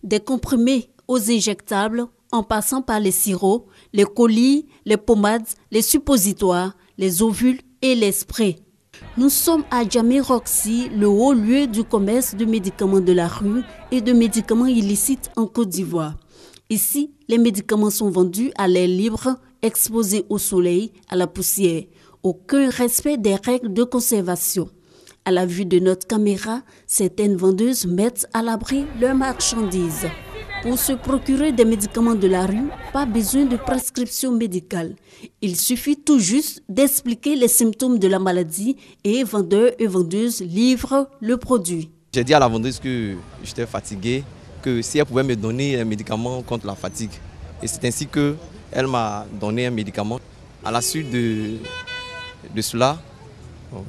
Des comprimés aux injectables, en passant par les sirops, les colis, les pommades, les suppositoires, les ovules et les sprays. Nous sommes à Djamé Roxy, le haut lieu du commerce de médicaments de la rue et de médicaments illicites en Côte d'Ivoire. Ici, les médicaments sont vendus à l'air libre, exposés au soleil, à la poussière. Aucun respect des règles de conservation. À la vue de notre caméra, certaines vendeuses mettent à l'abri leurs marchandises. Pour se procurer des médicaments de la rue, pas besoin de prescription médicale. Il suffit tout juste d'expliquer les symptômes de la maladie et vendeurs et vendeuses livrent le produit. J'ai dit à la vendeuse que j'étais fatigué, que si elle pouvait me donner un médicament contre la fatigue. Et c'est ainsi qu'elle m'a donné un médicament. À la suite de cela,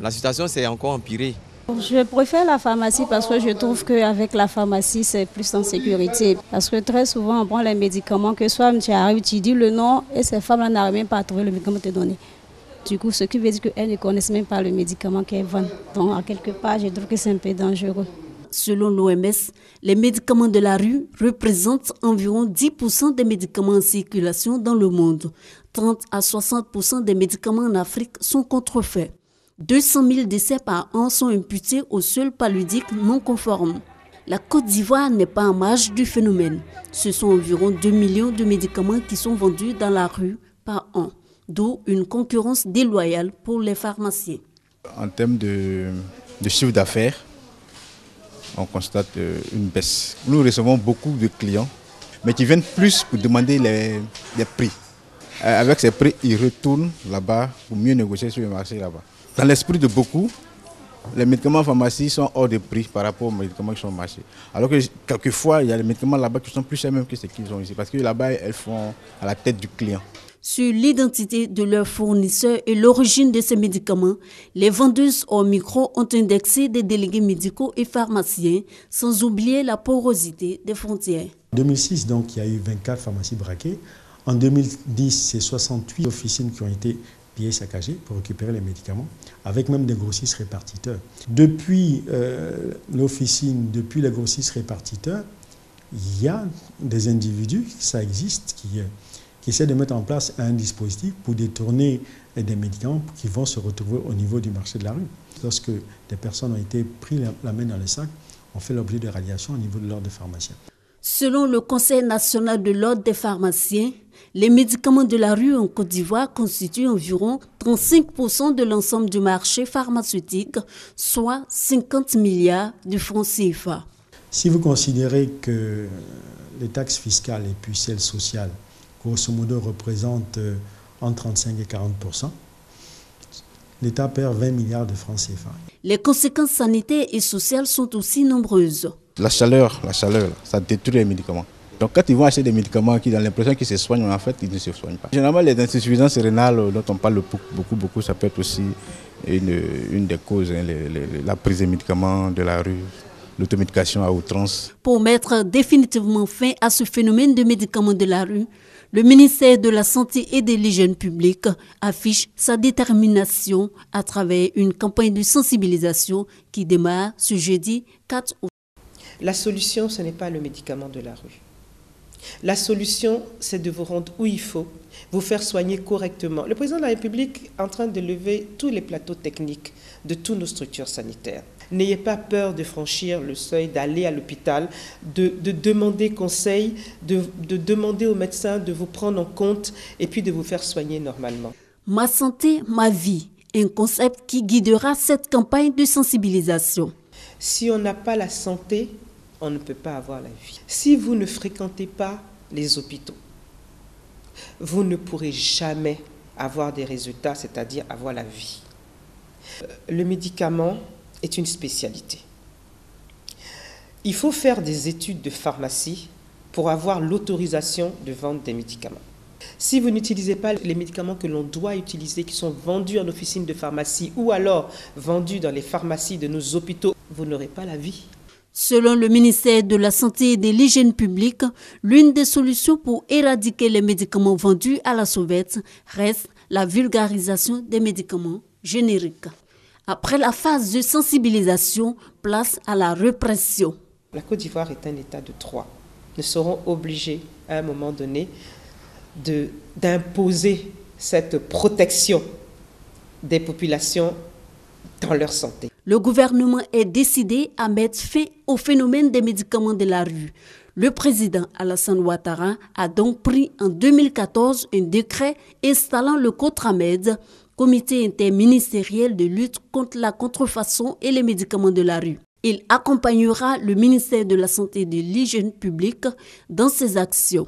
la situation s'est encore empirée. Je préfère la pharmacie parce que je trouve qu'avec la pharmacie, c'est plus en sécurité. Parce que très souvent, on prend les médicaments, que soit tu arrives, tu dis le nom et ces femmes-là n'arrivent même pas à trouver le médicament te donner. Du coup, ce qui veut dire qu'elles ne connaissent même pas le médicament qu'elles vendent. Donc, à quelque part, je trouve que c'est un peu dangereux. Selon l'OMS, les médicaments de la rue représentent environ 10% des médicaments en circulation dans le monde. 30 à 60% des médicaments en Afrique sont contrefaits. 200 000 décès par an sont imputés au seul paludique non conforme. La Côte d'Ivoire n'est pas en marge du phénomène. Ce sont environ 2 millions de médicaments qui sont vendus dans la rue par an, d'où une concurrence déloyale pour les pharmaciens. En termes de chiffre d'affaires, on constate une baisse. Nous recevons beaucoup de clients, mais qui viennent plus pour demander les prix. Avec ces prix, ils retournent là-bas pour mieux négocier sur le marché là-bas. Dans l'esprit de beaucoup, les médicaments en pharmacie sont hors de prix par rapport aux médicaments qui sont au marché. Alors que quelquefois, il y a des médicaments là-bas qui sont plus chers même que ceux qu'ils ont ici. Parce que là-bas, elles font à la tête du client. Sur l'identité de leurs fournisseurs et l'origine de ces médicaments, les vendeuses hors micro ont indexé des délégués médicaux et pharmaciens, sans oublier la porosité des frontières. En 2006, donc, il y a eu 24 pharmacies braquées. En 2010, c'est 68 officines qui ont été pillées, saccagées pour récupérer les médicaments, avec même des grossistes répartiteurs. Depuis l'officine, depuis les grossistes répartiteurs, il y a des individus, ça existe, qui essaient de mettre en place un dispositif pour détourner des médicaments qui vont se retrouver au niveau du marché de la rue. Lorsque des personnes ont été prises la main dans le sac, on fait l'objet de radiation au niveau de l'ordre des pharmaciens. Selon le Conseil national de l'ordre des pharmaciens, les médicaments de la rue en Côte d'Ivoire constituent environ 35% de l'ensemble du marché pharmaceutique, soit 50 milliards de francs CFA. Si vous considérez que les taxes fiscales et puis celles sociales, grosso modo, représentent entre 35 et 40%, l'État perd 20 milliards de francs CFA. Les conséquences sanitaires et sociales sont aussi nombreuses. La chaleur, ça détruit les médicaments. Donc quand ils vont acheter des médicaments qui ont l'impression qu'ils se soignent, en fait, ils ne se soignent pas. Généralement, les insuffisances rénales dont on parle beaucoup, ça peut être aussi une des causes, hein, la prise des médicaments de la rue, l'automédication à outrance. Pour mettre définitivement fin à ce phénomène de médicaments de la rue, le ministère de la Santé et de l'Hygiène publique affiche sa détermination à travers une campagne de sensibilisation qui démarre ce jeudi 4 août. La solution, ce n'est pas le médicament de la rue. La solution, c'est de vous rendre où il faut, vous faire soigner correctement. Le président de la République est en train de lever tous les plateaux techniques de toutes nos structures sanitaires. N'ayez pas peur de franchir le seuil, d'aller à l'hôpital, de demander conseil, de demander aux médecins de vous prendre en compte et puis de vous faire soigner normalement. Ma santé, ma vie, un concept qui guidera cette campagne de sensibilisation. Si on n'a pas la santé, on ne peut pas avoir la vie. Si vous ne fréquentez pas les hôpitaux, vous ne pourrez jamais avoir des résultats, c'est-à-dire avoir la vie. Le médicament est une spécialité. Il faut faire des études de pharmacie pour avoir l'autorisation de vendre des médicaments. Si vous n'utilisez pas les médicaments que l'on doit utiliser, qui sont vendus en officine de pharmacie ou alors vendus dans les pharmacies de nos hôpitaux, vous n'aurez pas la vie. Selon le ministère de la Santé et de l'Hygiène publique, l'une des solutions pour éradiquer les médicaments vendus à la sauvette reste la vulgarisation des médicaments génériques. Après la phase de sensibilisation, place à la répression. La Côte d'Ivoire est un État de droit. ne seront obligés à un moment donné d'imposer cette protection des populations dans leur santé. Le gouvernement est décidé à mettre fin au phénomène des médicaments de la rue. Le président Alassane Ouattara a donc pris en 2014 un décret installant le COTRAMED, Comité interministériel de lutte contre la contrefaçon et les médicaments de la rue. Il accompagnera le ministère de la Santé et de l'Hygiène publique dans ses actions.